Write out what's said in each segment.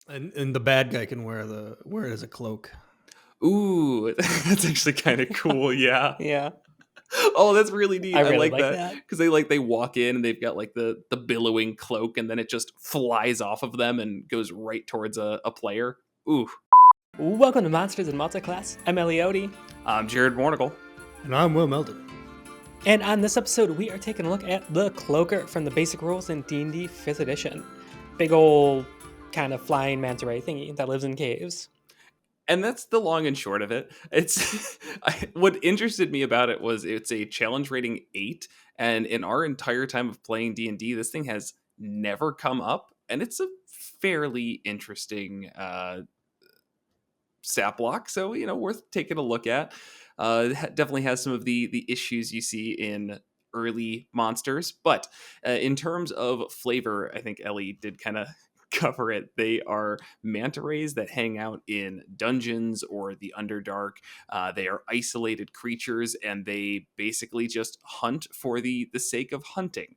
And the bad guy can wear it as a cloak. Ooh, that's actually kind of cool. Yeah. Yeah, Oh, that's really neat. I I really like like that that. because they walk in and they've got like the billowing cloak, and then it just flies off of them and goes right towards a player. Ooh, Welcome to Monsters and Multiclass. I'm Ellie, I'm Jared Warnicle. And I'm Will Meldon. and on this episode, we are taking a look at the Cloaker from the Basic Rules in D&D 5th Edition. Big ol' kind of flying manta ray thingy that lives in caves. And that's the long and short of it. It's what interested me about it was it's a challenge rating 8, and in our entire time of playing D&D, this thing has never come up, and it's a fairly interesting stat block, so worth taking a look at. Definitely has some of the issues you see in early monsters, but in terms of flavor, I think Ellie did kind of cover it. They are manta rays that hang out in dungeons or the Underdark. They are isolated creatures, and they basically just hunt for the sake of hunting.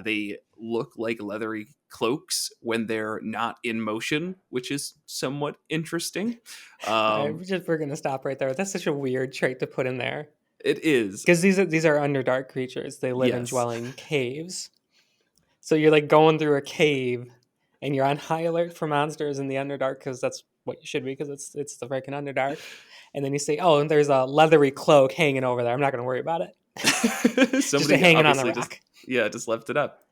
They look like leathery cloaks when they're not in motion, which is somewhat interesting. We're gonna stop right there. That's such a weird trait to put in there It is. because these are underdark creatures. They live in Yes. dwelling caves. So you're like going through a cave, and you're on high alert for monsters in the Underdark because that's what you should be because it's the freaking Underdark. And then you say, "Oh, and there's a leathery cloak hanging over there. I'm not gonna worry about it." Somebody just hanging on the obviously rock. just left it up.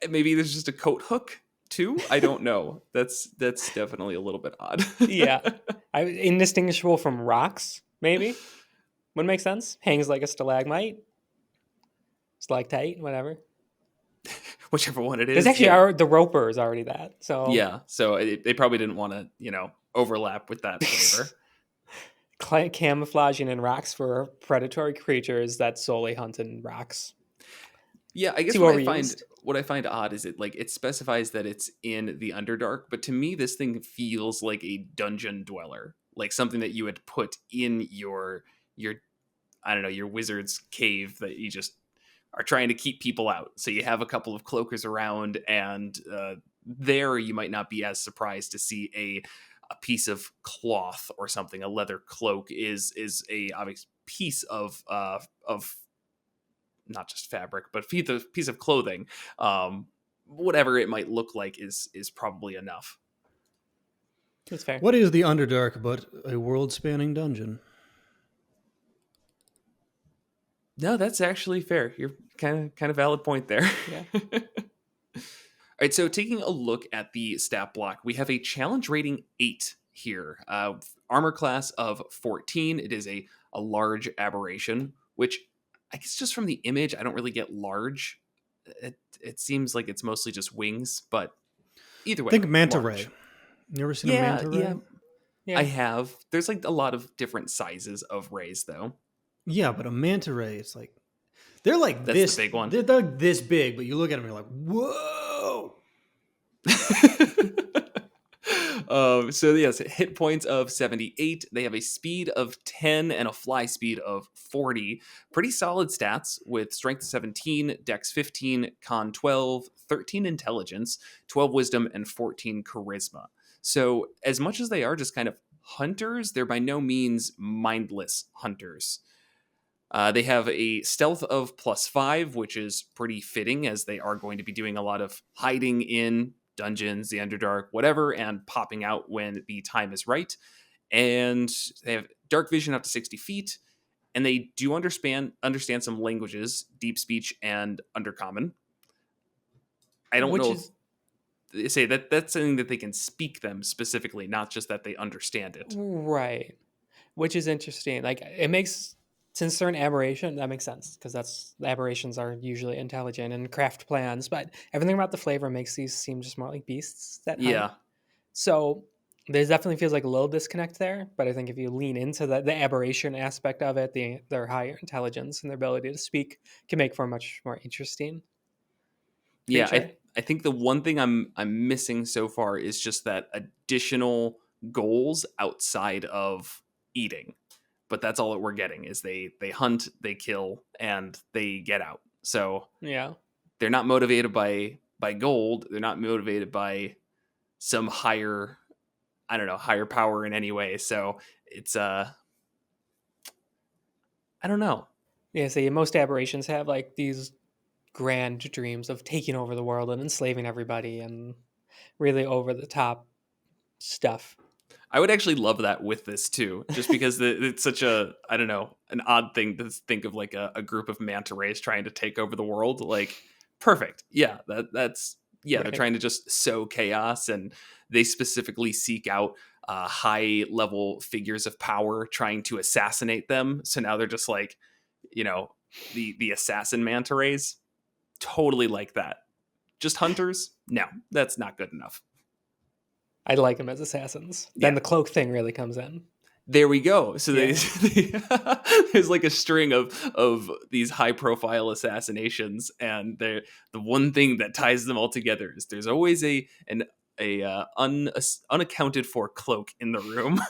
Maybe there's just a coat hook too. I don't know. That's definitely a little bit odd. Yeah, indistinguishable from rocks. Maybe would make sense. Hangs like a stalagmite, stalactite, whatever. Whichever one it is. There's actually the roper is already that. So yeah, so they probably didn't want to overlap with that flavor. Camouflaging in rocks for predatory creatures that solely hunt in rocks. Yeah, I guess what I find odd is it specifies that it's in the Underdark, but to me this thing feels like a dungeon dweller, like something that you would put in your I don't know, your wizard's cave that you just are trying to keep people out. So you have a couple of cloakers around, and there you might not be as surprised to see a piece of cloth or something. A leather cloak is a obvious piece of not just fabric, but piece of clothing. Whatever it might look like is probably enough. That's fair. What is the Underdark but a world-spanning dungeon? No, that's actually fair. You're kind of valid point there. Yeah. All right, so taking a look at the stat block, we have a challenge rating 8 here. Armor class of 14. It is a large aberration, which I guess just from the image, I don't really get large. It seems like it's mostly just wings, but either way. Think manta large. ray. You ever seen a manta ray? Yeah. I have. There's like a lot of different sizes of rays, though. Yeah, but a manta ray, it's like they're like That's this the big one. They're like this big, but you look at them, you're like, whoa. So yes, hit points of 78. They have a speed of 10 and a fly speed of 40. Pretty solid stats with strength 17, dex 15, con 12, 13 intelligence, 12 wisdom, and 14 charisma. So as much as they are just kind of hunters, they're by no means mindless hunters. They have a stealth of +5, which is pretty fitting as they are going to be doing a lot of hiding in dungeons, the Underdark, whatever, and popping out when the time is right. And they have dark vision up to 60 feet, and they do understand some languages, deep speech and undercommon. I don't know if they say that's something that they can speak them specifically, not just that they understand it. Right. Which is interesting. Like it makes, since they're an aberration, that makes sense because the aberrations are usually intelligent and craft plans. But everything about the flavor makes these seem just more like beasts that hunt. Yeah. So there definitely feels like a little disconnect there. But I think if you lean into the aberration aspect of it, their higher intelligence and their ability to speak can make for a much more interesting creature. Yeah, I think the one thing I'm missing so far is just that additional goals outside of eating. But that's all that we're getting is they hunt, they kill, and they get out. So yeah, they're not motivated by by gold. They're not motivated by some higher, I don't know, higher power in any way. So it's I don't know. Yeah, see, most aberrations have like these grand dreams of taking over the world and enslaving everybody and really over the top stuff. I would actually love that with this too, just because it's such a, I don't know, an odd thing to think of, like a group of manta rays trying to take over the world. Like, perfect. Yeah, that's they're Right. trying to just sow chaos, and they specifically seek out high level figures of power trying to assassinate them. So now they're just like, the assassin manta rays. Totally like that. Just hunters? No, that's not good enough. I'd like them as assassins. Yeah. Then the cloak thing really comes in. There we go. So Yeah. there's like a string of these high profile assassinations, and the one thing that ties them all together is there's always an unaccounted for cloak in the room.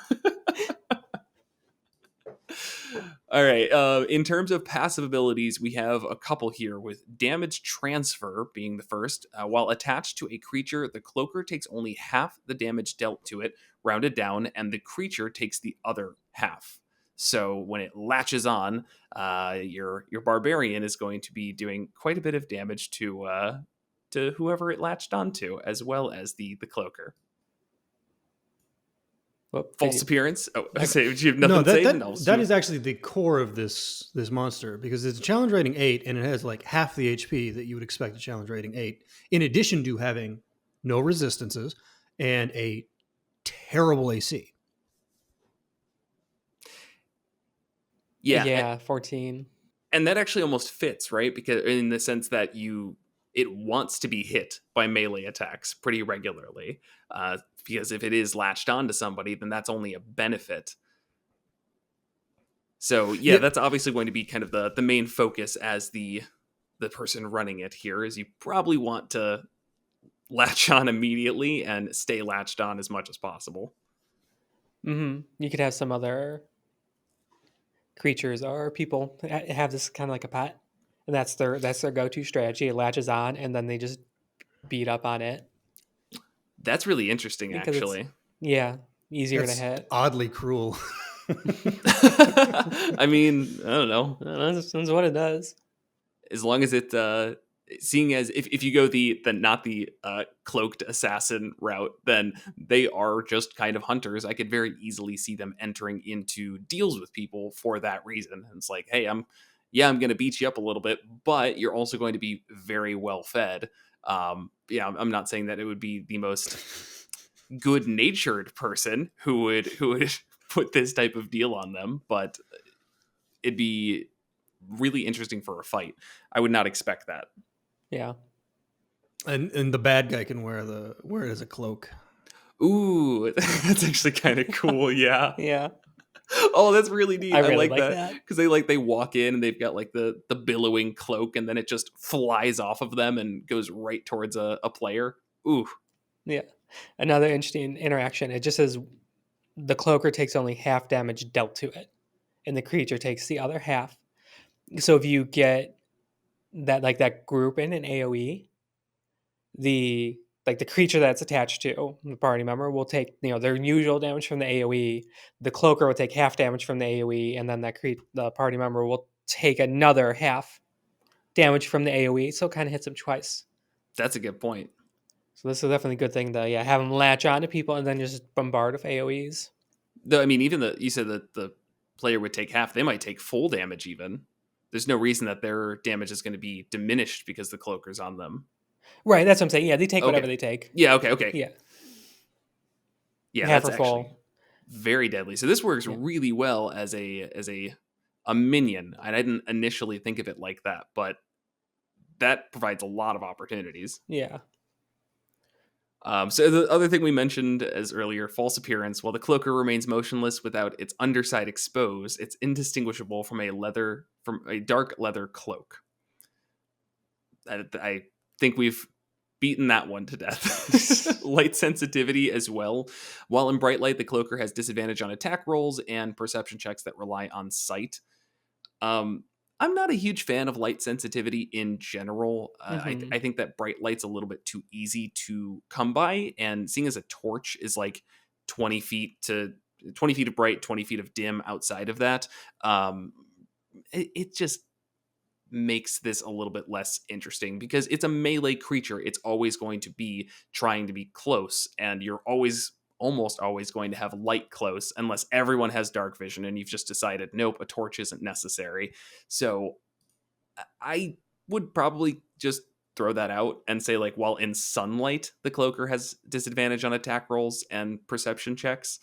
All right. In terms of passive abilities, we have a couple here, with damage transfer being the first. While attached to a creature, the Cloaker takes only half the damage dealt to it, rounded down, and the creature takes the other half. So when it latches on, your barbarian is going to be doing quite a bit of damage to whoever it latched onto, as well as the Cloaker. Whoop, False appearance. Oh, say, you have nothing No, to say? that is actually the core of this monster, because it's a challenge rating 8, and it has like half the HP that you would expect a challenge rating 8, in addition to having no resistances and a terrible AC. Yeah, 14. and that actually almost fits, right? Because in the sense that it wants to be hit by melee attacks pretty regularly. Because if it is latched onto somebody, then that's only a benefit. So yeah, that's obviously going to be kind of the main focus as the person running it here, is you probably want to latch on immediately and stay latched on as much as possible. Mm-hmm. You could have some other creatures or people have this kind of like a pet, and that's their go-to strategy. It latches on, and then they just beat up on it. That's really interesting, Because actually. Yeah, easier That's to hit. oddly cruel. I mean, I don't know. That's what it does. As long as it, seeing as if you go the not the cloaked assassin route, then they are just kind of hunters. I could very easily see them entering into deals with people for that reason. And it's like, hey, I'm going to beat you up a little bit, but you're also going to be very well fed. I'm not saying that it would be the most good-natured person who would put this type of deal on them, but it'd be really interesting for a fight. I would not expect that. Yeah. And the bad guy can wear it as a cloak. Ooh, that's actually kind of cool. Yeah. Yeah. Oh, that's really neat. I I really like like that, because they walk in and they've got like the billowing cloak, and then it just flies off of them and goes right towards a player. Ooh. Yeah. Another interesting interaction. It just says the cloaker takes only half damage dealt to it, and the creature takes the other half. So if you get that group in an AoE, the creature that's attached to the party member will take their usual damage from the AoE. The cloaker will take half damage from the AoE, and then the party member will take another half damage from the AoE. So it kind of hits them twice. That's a good point. So this is definitely a good thing to have them latch on to people and then just bombard with AoEs. Though, I mean, even you said that the player would take half. They might take full damage even. There's no reason that their damage is going to be diminished because the cloaker's on them. Right, that's what I'm saying. Yeah, they take whatever they take. Yeah, okay. Yeah. Yeah, half that's or full. actually very deadly. So this works really well as a minion. And I didn't initially think of it like that, but that provides a lot of opportunities. Yeah. So the other thing we mentioned as earlier, false appearance. While the cloaker remains motionless without its underside exposed, it's indistinguishable from a dark leather cloak. I think we've beaten that one to death. Light sensitivity as well. While in bright light, the cloaker has disadvantage on attack rolls and perception checks that rely on sight. I'm I'm not a huge fan of light sensitivity in general. Mhm. I think that bright light's a little bit too easy to come by, and seeing as a torch is like 20 feet to 20 feet of bright, 20 feet of dim outside of that, um, it just makes this a little bit less interesting because it's a melee creature. It's always going to be trying to be close, and you're almost always going to have light close unless everyone has dark vision and you've just decided, nope, a torch isn't necessary. So I would probably just throw that out and say, like, while in sunlight, the cloaker has disadvantage on attack rolls and perception checks.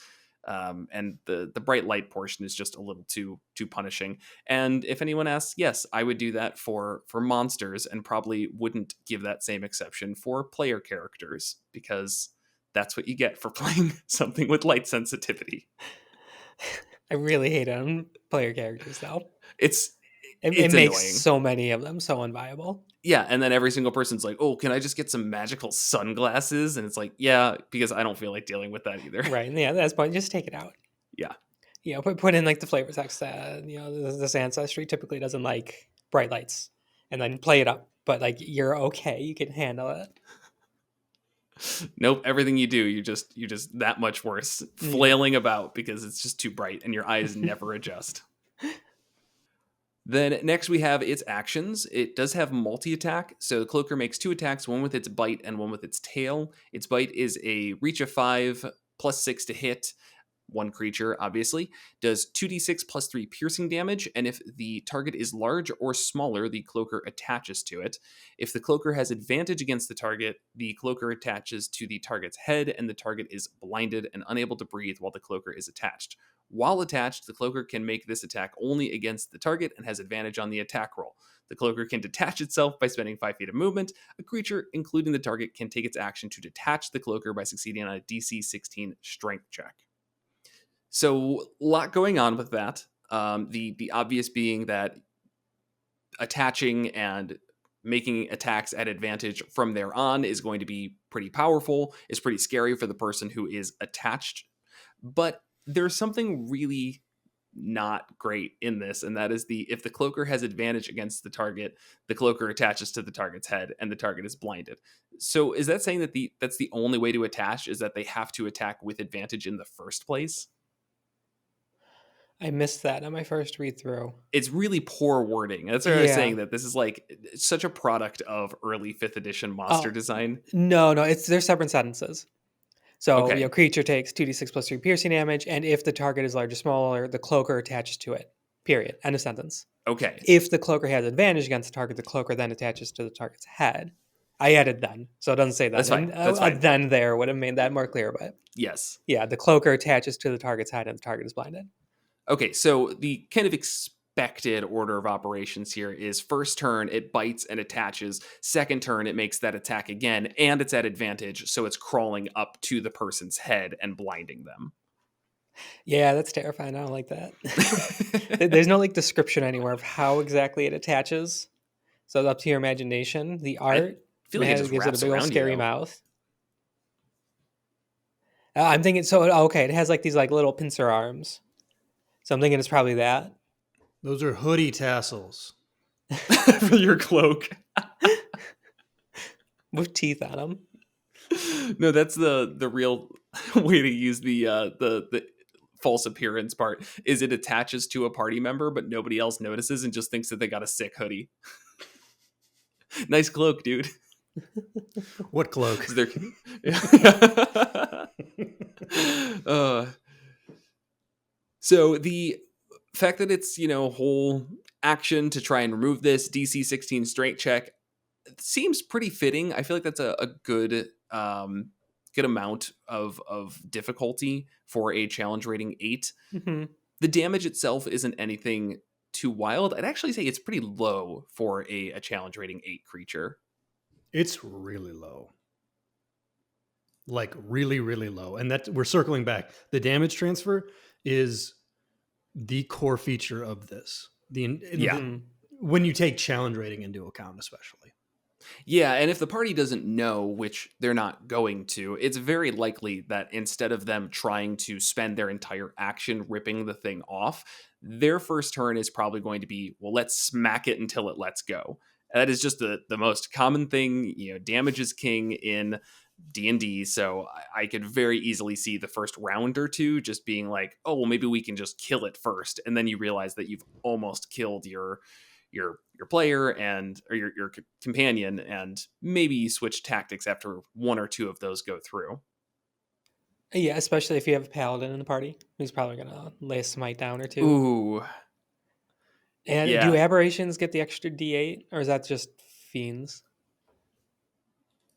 And the bright light portion is just a little too punishing. And if anyone asks, yes, I would do that for monsters, and probably wouldn't give that same exception for player characters, because that's what you get for playing something with light sensitivity. I really hate it on player characters, though. It's It makes annoying. so many of them so unviable. Yeah, and then every single person's like, "Oh, can I just get some magical sunglasses?" And it's like, "Yeah, because I don't feel like dealing with that either." Right. Yeah, that's point. Just take it out. Yeah. You know, put in like the flavor text that, you know, this ancestry typically doesn't like bright lights, and then play it up. But like, you're okay. You can handle it. Nope, everything you do, you're just that much worse, flailing about because it's just too bright and your eyes never adjust. Then next we have its actions. It does have multi-attack, so the cloaker makes 2 attacks, one with its bite and one with its tail. Its bite is a reach of 5 plus 6 to hit. One creature, obviously, does 2d6 plus 3 piercing damage, and if the target is large or smaller, the cloaker attaches to it. If the cloaker has advantage against the target, the cloaker attaches to the target's head, and the target is blinded and unable to breathe while the cloaker is attached. While attached, the cloaker can make this attack only against the target and has advantage on the attack roll. The cloaker can detach itself by spending 5 feet of movement. A creature, including the target, can take its action to detach the cloaker by succeeding on a DC 16 strength check. So, a lot going on with that. The obvious being that attaching and making attacks at advantage from there on is going to be pretty powerful, is pretty scary for the person who is attached. But there's something really not great in this, and that is if the cloaker has advantage against the target, the cloaker attaches to the target's head and the target is blinded. So is that saying that that's the only way to attach, is that they have to attack with advantage in the first place? I missed that on my first read through. It's really poor wording. That's what I was saying, that this is like such a product of early 5th edition monster design. No, they're separate sentences. So, Okay. you know, creature takes 2d6 plus 3 piercing damage, and if the target is large or smaller, the cloaker attaches to it. Period. End of sentence. Okay. If the cloaker has advantage against the target, the cloaker then attaches to the target's head. I added then, so it doesn't say that. That's fine. That's fine. Then there would have made that more clear, but yes. Yeah, the cloaker attaches to the target's head and the target is blinded. Okay, so the kind of expected order of operations here is first turn, it bites and attaches. Second turn, it makes that attack again, and it's at advantage, so it's crawling up to the person's head and blinding them. Yeah, that's terrifying. I don't like that. There's no like description anywhere of how exactly it attaches. So it's up to your imagination. The art feel like it just gives wraps it a big old around scary you. mouth. I'm thinking, it has like these like little pincer arms. So I'm thinking it's probably that. Those are hoodie tassels. For your cloak. With teeth on them. No, that's the real way to use the false appearance part, is it attaches to a party member, but nobody else notices and just thinks that they got a sick hoodie. Nice cloak, dude. What cloak? So the fact that it's, whole action to try and remove this DC 16 strength check seems pretty fitting. I feel like that's a good amount of difficulty for a challenge rating 8. Mm-hmm. The damage itself isn't anything too wild. I'd actually say it's pretty low for a challenge rating 8 creature. It's really low. Like really, really low. And that we're circling back. The damage transfer is the core feature of this. When you take challenge rating into account, especially. Yeah, and if the party doesn't know, which they're not going to, it's very likely that instead of them trying to spend their entire action ripping the thing off, their first turn is probably going to be, well, let's smack it until it lets go. That is just the most common thing. Damage is king in D&D, so I could very easily see the first round or two just being like, oh, well, maybe we can just kill it first, and then you realize that you've almost killed your player or your companion, and maybe you switch tactics after one or two of those go through. Yeah, especially if you have a paladin in the party, he's probably gonna lay a smite down or two. Ooh, And yeah. do aberrations get the extra D8, or is that just fiends?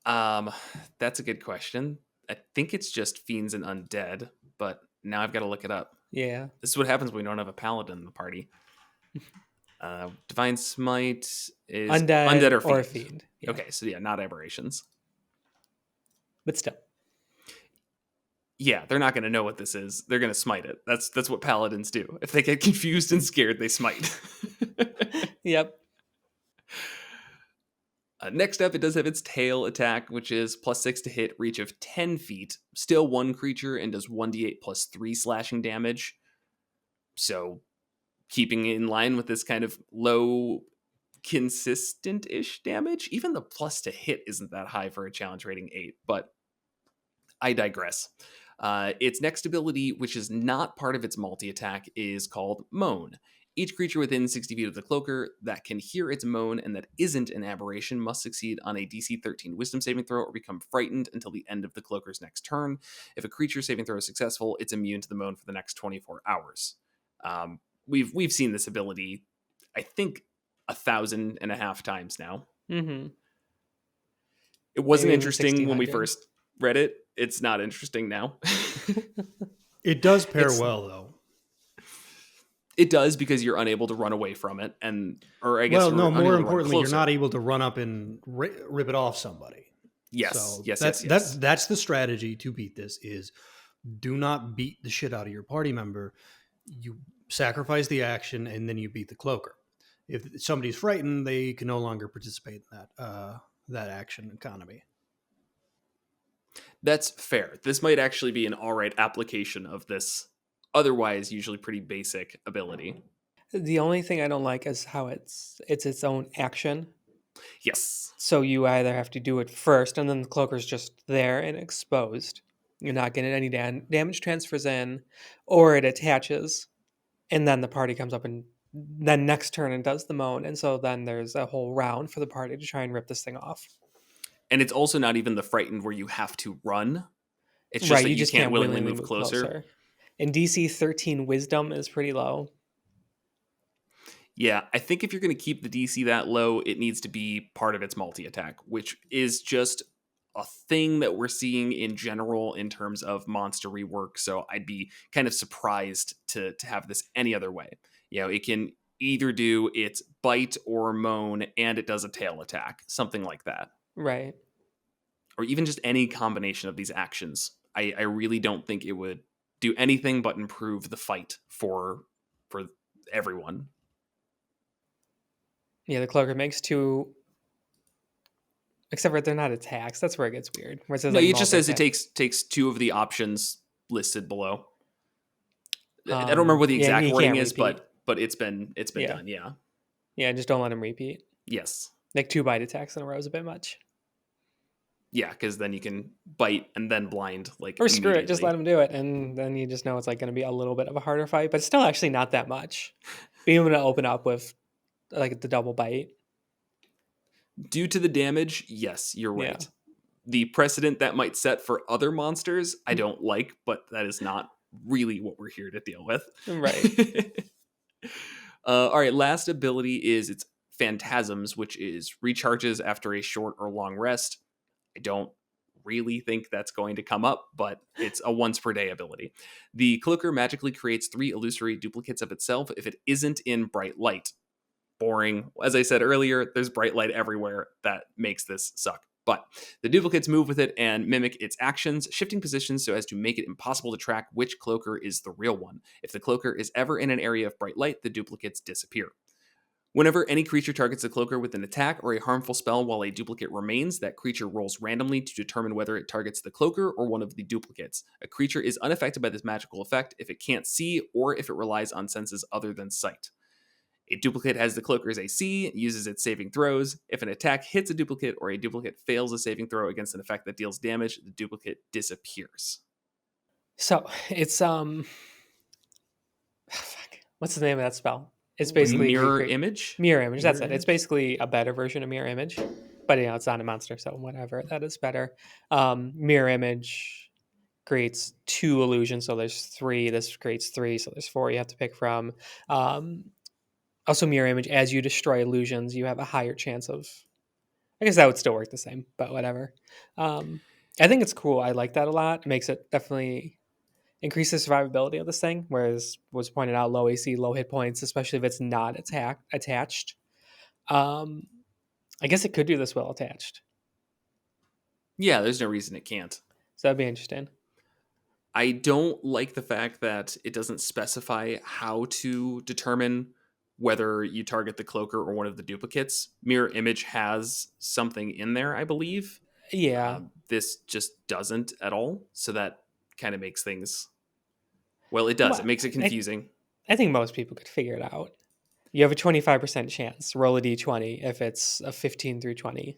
That's a good question. I think it's just fiends and undead, but now I've got to look it up. Yeah. This is what happens when we don't have a paladin in the party. Divine Smite is undead or fiend. Yeah. Okay, so yeah, not aberrations. But still. Yeah, they're not going to know what this is. They're going to smite it. That's what paladins do. If they get confused and scared, they smite. Yep. Next up, it does have its tail attack, which is +6 to hit, reach of 10 feet. Still one creature and does 1d8 plus 3 slashing damage. So keeping in line with this kind of low, consistent-ish damage. Even the plus to hit isn't that high for a challenge rating 8, but I digress. Its next ability, which is not part of its multi-attack, is called Moan. Each creature within 60 feet of the Cloaker that can hear its moan and that isn't an aberration must succeed on a DC 13 Wisdom saving throw or become frightened until the end of the Cloaker's next turn. If a creature saving throw is successful, it's immune to the moan for the next 24 hours. We've seen this ability, I think, 1,500 times now. Mm-hmm. It wasn't Maybe interesting when we 1,600. first read it. It's not interesting now. It does pair It's- well, though. It does, because you're unable to run away from it, or I guess. Well, no. unable to More run importantly, you're closer. not able to run up and rip it off somebody. Yes, So yes, that's yes. that's the strategy to beat this: is do not beat the shit out of your party member. You sacrifice the action, and then you beat the Cloaker. If somebody's frightened, they can no longer participate in that action economy. That's fair. This might actually be an all right application of this otherwise usually pretty basic ability. The only thing I don't like is how it's its own action. Yes. So you either have to do it first, and then the Cloaker's just there and exposed. You're not getting any damage transfers in, or it attaches, and then the party comes up and then next turn and does the moan, and so then there's a whole round for the party to try and rip this thing off. And it's also not even the frightened where you have to run. It's just Right, that you you just can't can't willingly willingly move move closer. And DC 13 Wisdom is pretty low. Yeah, I think if you're going to keep the DC that low, it needs to be part of its multi-attack, which is just a thing that we're seeing in general in terms of monster rework. So I'd be kind of surprised to have this any other way. It can either do its bite or moan, and it does a tail attack, something like that. Right. Or even just any combination of these actions. I really don't think it would do anything but improve the fight for everyone. Yeah, the Cloaker makes 2, except for they're not attacks. That's where it gets weird. Where it says, No, like, it just says it multi-attack. takes 2 of the options listed below. I don't remember what the Yeah, exact you wording can't is, repeat. but it's been Yeah. done. Yeah. Yeah, just don't let him repeat. Yes. Like 2 bite attacks in a row is a bit much. Yeah, because then you can bite and then blind like. Or screw it, just immediately. let him do it, and then you just know it's like going to be a little bit of a harder fight, but it's still actually not that much. Being able to open up with like the double bite. Due to the damage, yes, you're Yeah. right. The precedent that might set for other monsters, I don't like, but that is not really what we're here to deal with. Right. All right, last ability is its Phantasms, which is recharges after a short or long rest. I don't really think that's going to come up, but it's a once per day ability. The Cloaker magically creates 3 illusory duplicates of itself if it isn't in bright light. Boring. As I said earlier, there's bright light everywhere. That makes this suck. But the duplicates move with it and mimic its actions, shifting positions so as to make it impossible to track which Cloaker is the real one. If the Cloaker is ever in an area of bright light, the duplicates disappear. Whenever any creature targets a cloaker with an attack or a harmful spell while a duplicate remains, that creature rolls randomly to determine whether it targets the cloaker or one of the duplicates. A creature is unaffected by this magical effect if it can't see or if it relies on senses other than sight. A duplicate has the cloaker's AC, uses its saving throws. If an attack hits a duplicate or a duplicate fails a saving throw against an effect that deals damage, the duplicate disappears. So it's fuck. What's the name of that spell? It's What do you basically Mirror image? Mirror image. That's Mirror it. It's image? basically a better version of mirror image, but it's not a monster, so whatever. That is better. Mirror image creates 2 illusions, so there's 3. This creates 3, so there's 4 you have to pick from. Also, mirror image, as you destroy illusions, you have a higher chance of. I guess that would still work the same, but whatever. I think it's cool. I like that a lot. It makes it definitely increase the survivability of this thing, whereas was pointed out, low AC, low hit points, especially if it's not attached. I guess it could do this well attached, Yeah, there's no reason it can't. so that'd be interesting. I don't like the fact that it doesn't specify how to determine whether you target the cloaker or one of the duplicates. Mirror image has something in there, I believe. Yeah, This just doesn't at all. So that kind of makes things. Well, it does. Well, It makes it confusing. I think most people could figure it out. You have a 25% chance. Roll a d20 if it's a 15 through 20.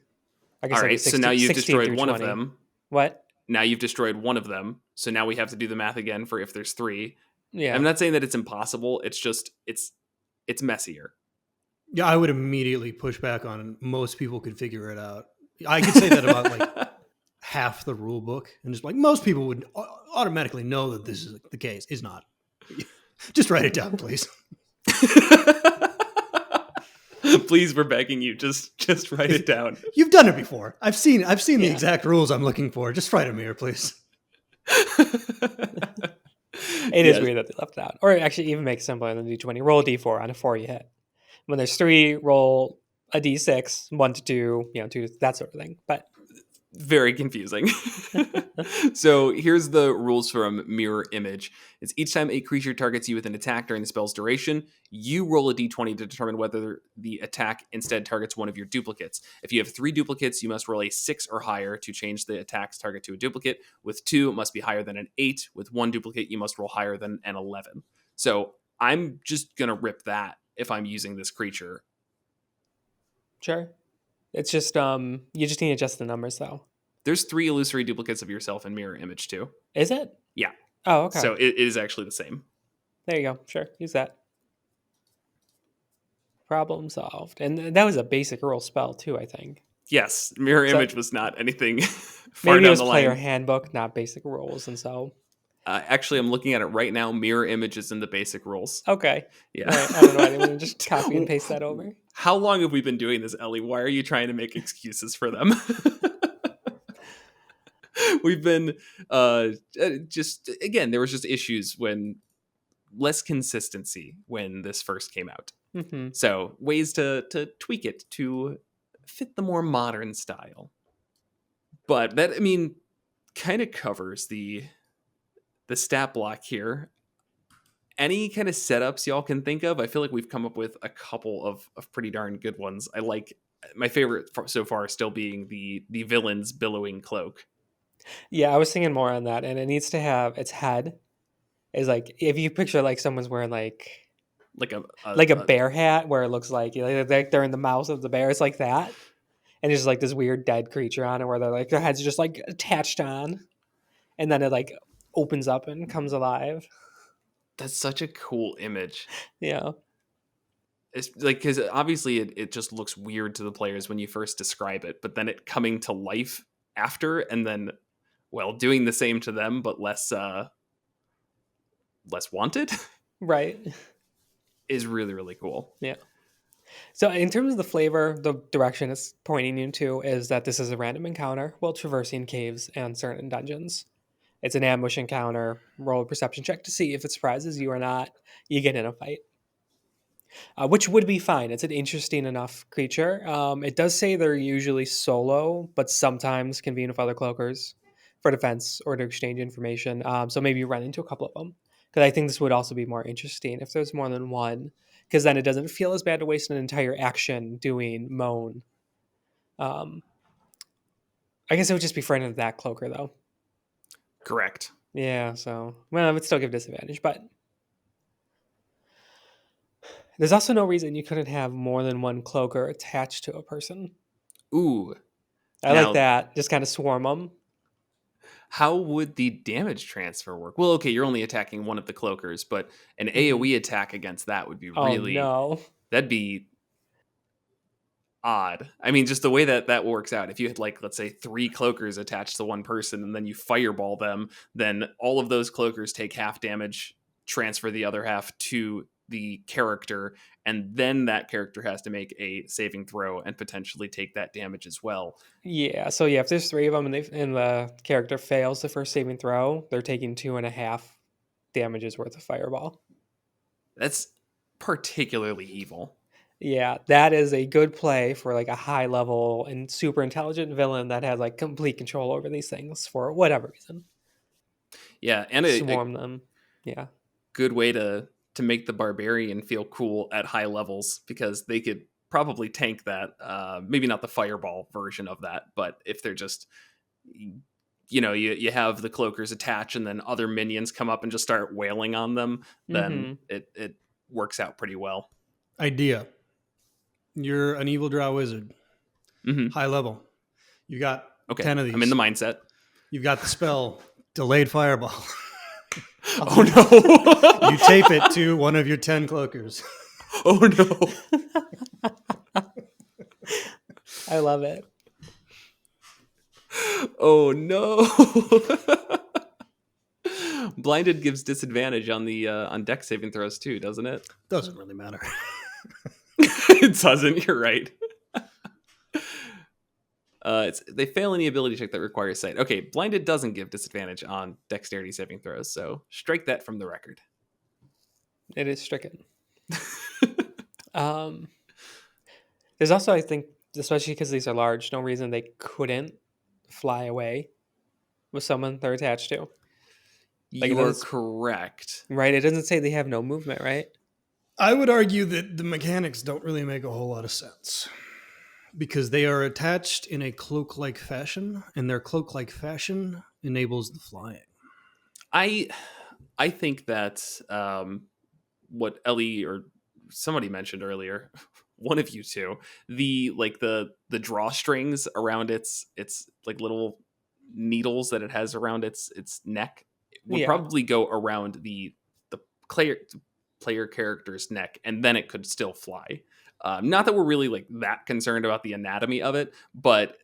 Like I All said, right. So now 16 you've 16 destroyed through one of 20. them. What? Now you've destroyed one of them. So now we have to do the math again for if there's 3. Yeah. I'm not saying that it's impossible. It's just it's messier. Yeah, I would immediately push back on most people could figure it out. I could say that about like half the rule book, and just like most people would automatically know that this is the case. Is not. Just write it down, please. Please, we're begging you. Just write it down. You've done it before. I've seen the exact rules I'm looking for. Just write them here, please. It is weird that they left it out. Or actually, even make it simpler than d20. Roll a d4 on a 4 you hit. When there's 3, roll a d6, 1 to 2, 2 to that sort of thing. But Very confusing. So here's the rules from Mirror Image. It's each time a creature targets you with an attack during the spell's duration, you roll a d20 to determine whether the attack instead targets one of your duplicates. If you have 3 duplicates, you must roll a 6 or higher to change the attack's target to a duplicate. With 2, it must be higher than an 8. With 1 duplicate, you must roll higher than an 11. So I'm just going to rip that if I'm using this creature. sure. It's just, you just need to adjust the numbers, though. There's 3 illusory duplicates of yourself in Mirror Image too. Is it? Yeah. Oh, okay. So it is actually the same. There you go. Sure. Use that. Problem solved. And that was a basic rule spell, too, I think. Yes, Mirror So- Image was not anything far Maybe it down was the player line. handbook, not basic rules. And so, Actually, I'm looking at it right now. Mirror Image is in the basic rules. okay. Yeah. All right. I don't know. I didn't just copy and paste that over. How long have we been doing this, Ellie? Why are you trying to make excuses for them? We've been just again, there was just issues when less consistency when this first came out. Mm-hmm. So ways to tweak it to fit the more modern style. But that, I mean, kind of covers the stat block here. Any kind of setups y'all can think of? I feel like we've come up with a couple of pretty darn good ones. I like my favorite so far still being the villain's billowing cloak. Yeah, I was thinking more on that. And it needs to have its head is like, if you picture like someone's wearing like a bear hat where it looks like they're in the mouth of the bear. It's like that. And there's like this weird dead creature on it where they're like their head's just like attached on. And then it like opens up and comes alive. That's such a cool image. Yeah. It's like, because obviously it just looks weird to the players when you first describe it, but then it coming to life after, and then, well, doing the same to them, but less wanted, Right. is really, really cool. Yeah. So in terms of the flavor, the direction it's pointing you to is that this is a random encounter while traversing caves and certain dungeons. It's an ambush encounter. Roll a perception check to see if it surprises you or not. You get in a fight, which would be fine. It's an interesting enough creature. It does say they're usually solo, but sometimes convene with other cloakers for defense or to exchange information. So maybe you run into a couple of them. Because I think this would also be more interesting if there's more than one. because then it doesn't feel as bad to waste an entire action doing Moan. I guess it would just be frightened of that Cloaker though. Correct. Yeah, so well, it would still give disadvantage, but there's also no reason you couldn't have more than one Cloaker attached to a person. Ooh. I Now- like that. Just kind of swarm them. How would the damage transfer work? Well, okay, you're only attacking one of the Cloakers, but an AoE attack against that would be really... Oh, no. That'd be odd. I mean, just the way that works out. If you had, like, let's say 3 Cloakers attached to one person and then you fireball them, then all of those Cloakers take half damage, transfer the other half to the character, and then that character has to make a saving throw and potentially take that damage as well. Yeah, so yeah, if there's 3 of them and the character fails the first saving throw, they're taking 2.5 damages worth of fireball. That's particularly evil. Yeah, that is a good play for like a high level and super intelligent villain that has like complete control over these things for whatever reason. Yeah, and a Swarm them. Yeah. good way to make the barbarian feel cool at high levels, because they could probably tank that. Maybe not the fireball version of that, but if they're just, you have the Cloakers attach and then other minions come up and just start wailing on them, then it works out pretty well. Idea. You're an evil drow wizard. Mm-hmm. High level. You got Okay, 10 of these. I'm in the mindset. You've got the spell, Delayed Fireball. Oh no! You tape it to one of your 10 Cloakers. Oh no! I love it. Oh no! Blinded gives disadvantage on the on dex saving throws too, doesn't it? Doesn't really matter. It doesn't. You're right. They fail any ability check that requires sight. Okay, blinded doesn't give disadvantage on dexterity saving throws, so strike that from the record. It is stricken. There's also, I think, especially because these are large, no reason they couldn't fly away with someone they're attached to. Like, You are correct. Right? It doesn't say they have no movement, right? I would argue that the mechanics don't really make a whole lot of sense, because they are attached in a cloak-like fashion, and their cloak-like fashion enables the flying. I think that what Ellie or somebody mentioned earlier, one of you two, the drawstrings around its like little needles that it has around its neck would probably go around the player character's neck, and then it could still fly. Not that we're really like that concerned about the anatomy of it, but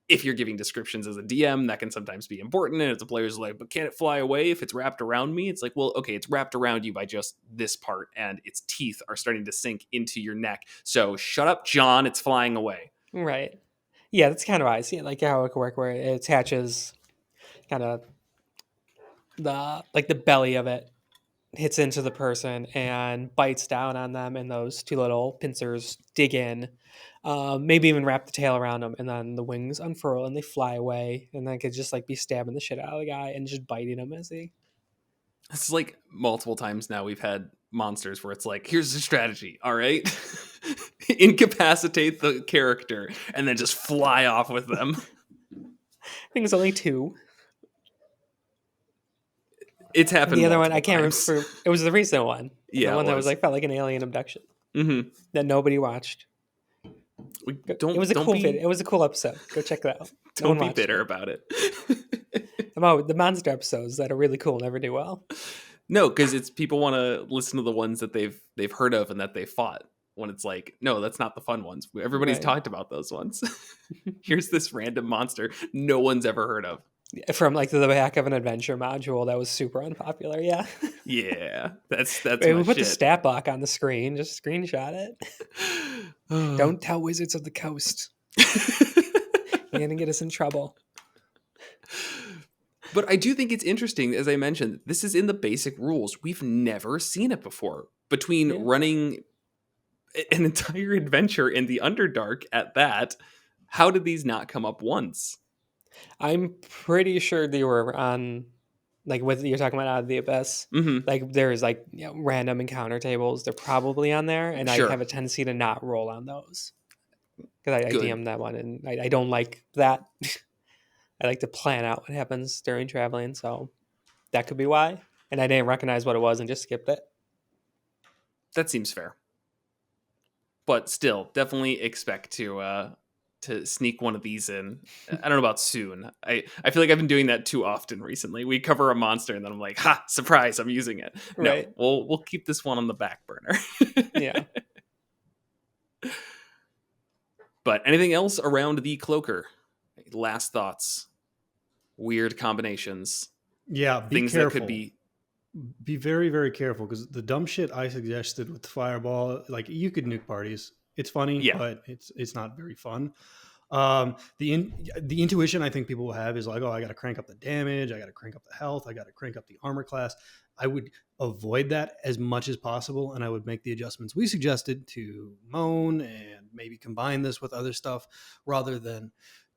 if you're giving descriptions as a DM, that can sometimes be important. And if the player's like, but can it fly away if it's wrapped around me? It's like, well, okay, it's wrapped around you by just this part, and its teeth are starting to sink into your neck. So shut up, John, it's flying away. Right. Yeah, that's kind of how I see it. Like how it could work, where it attaches kind of the belly of it, hits into the person and bites down on them, and those 2 little pincers dig in, maybe even wrap the tail around them, and then the wings unfurl and they fly away, and then could just like be stabbing the shit out of the guy and just biting him as he... It's like multiple times now we've had monsters where it's like, here's the strategy, all right? Incapacitate the character and then just fly off with them. I think it's only 2. It's happened. The other one, multiple I can't times. remember. It was the recent one. Yeah, The one it that was. was like felt like an alien abduction Mm-hmm. that nobody watched. It was a cool vid. It was a cool episode. Go check that out. Don't be bitter about it. The monster episodes that are really cool never do well. No, because it's people want to listen to the ones that they've heard of and that they fought. When it's like, no, that's not the fun ones. Everybody's Right. talked about those ones. Here's this random monster no one's ever heard of. From like the back of an adventure module that was super unpopular. Yeah. Yeah, that's Hey, my we put shit. the stat block on the screen. Just screenshot it. Don't tell Wizards of the Coast. You're gonna get us in trouble. But I do think it's interesting, as I mentioned, this is in the basic rules. We've never seen it before. Between running an entire adventure in the Underdark at that, how did these not come up once? I'm pretty sure they were on Like with you're talking about Out of the Abyss. Mm-hmm. Like there's like random encounter tables. They're probably on there, and Sure. I have a tendency to not roll on those because I Good. DM that one, and I don't like that. I like to plan out what happens during traveling, so that could be why. And I didn't recognize what it was and just skipped it. That seems fair. But still, definitely expect to sneak one of these in. I don't know about soon. I feel like I've been doing that too often recently. We cover a monster and then I'm like, ha, surprise, I'm using it. Right. No, we'll keep this one on the back burner. Yeah. But anything else around the Cloaker? Last thoughts. Weird combinations. Yeah, be Things careful. that could be. Be very, very careful, because the dumb shit I suggested with the fireball, like, you could nuke parties. It's funny, Yeah. but it's not very fun. The intuition I think people will have is like, oh, I got to crank up the damage, I got to crank up the health, I got to crank up the armor class. I would avoid that as much as possible, and I would make the adjustments we suggested to Moan and maybe combine this with other stuff rather than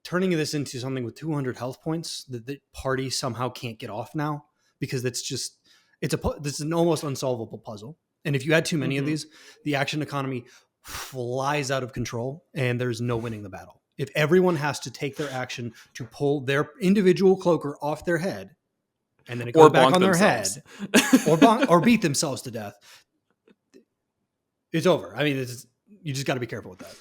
turning this into something with 200 health points that the party somehow can't get off now, because this is an almost unsolvable puzzle. And if you add too many of these, the action economy flies out of control and there's no winning the battle. If everyone has to take their action to pull their individual cloaker off their head, and then it goes back on their head, or beat themselves to death, it's over. I mean, you just got to be careful with that.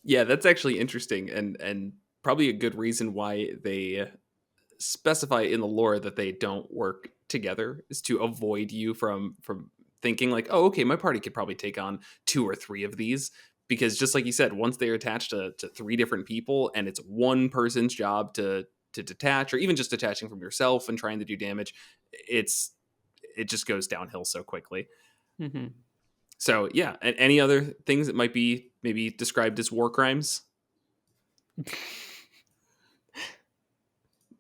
Yeah, that's actually interesting, and probably a good reason why they specify in the lore that they don't work together, is to avoid you from thinking like, oh, okay, my party could probably take on 2 or 3 of these, because just like you said, once they're attached to 3 different people and it's one person's job to detach, or even just detaching from yourself and trying to do damage, it just goes downhill so quickly. Mm-hmm. So yeah, and any other things that might be maybe described as war crimes?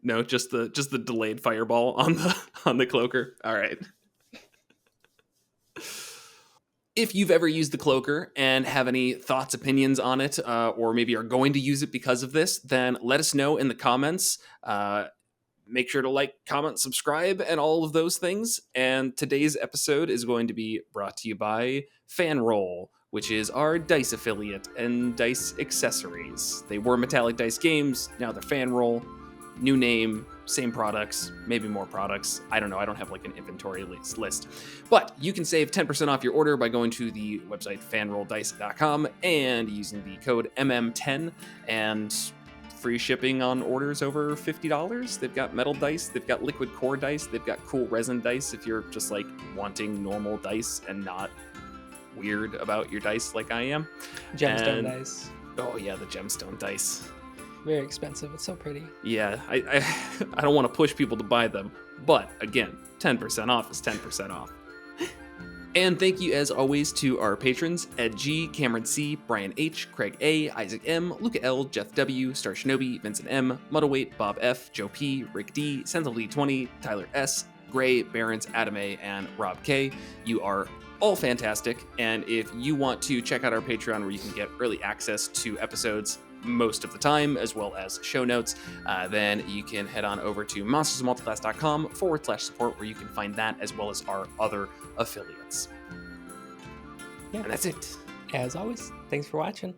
No, just the delayed fireball on the Cloaker. All right. If you've ever used the Cloaker and have any thoughts, opinions on it, or maybe are going to use it because of this, then let us know in the comments. Make sure to like, comment, subscribe, and all of those things. And today's episode is going to be brought to you by FanRoll, which is our dice affiliate and dice accessories. They were Metallic Dice Games, now they're FanRoll. New name, same products, maybe more products. I don't know. I don't have like an inventory list. But you can save 10% off your order by going to the website fanrolldice.com and using the code MM10, and free shipping on orders over $50. They've got metal dice, they've got liquid core dice, they've got cool resin dice if you're just like wanting normal dice and not weird about your dice like I am. Gemstone dice. Oh yeah, the gemstone dice. Very expensive. It's so pretty. Yeah, I don't want to push people to buy them, but again, 10% off is 10% off. And thank you, as always, to our patrons: Ed G, Cameron C, Brian H, Craig A, Isaac M, Luca L, Jeff W, Star Shinobi, Vincent M, Muddleweight, Bob F, Joe P, Rick D, Sentinel D20, Tyler S, Gray, Barons, Adam A, and Rob K. You are all fantastic, and if you want to check out our Patreon, where you can get early access to episodes most of the time, as well as show notes, then you can head on over to monstersofmulticlass.com/support, where you can find that as well as our other affiliates. Yeah. And that's it. As always, thanks for watching.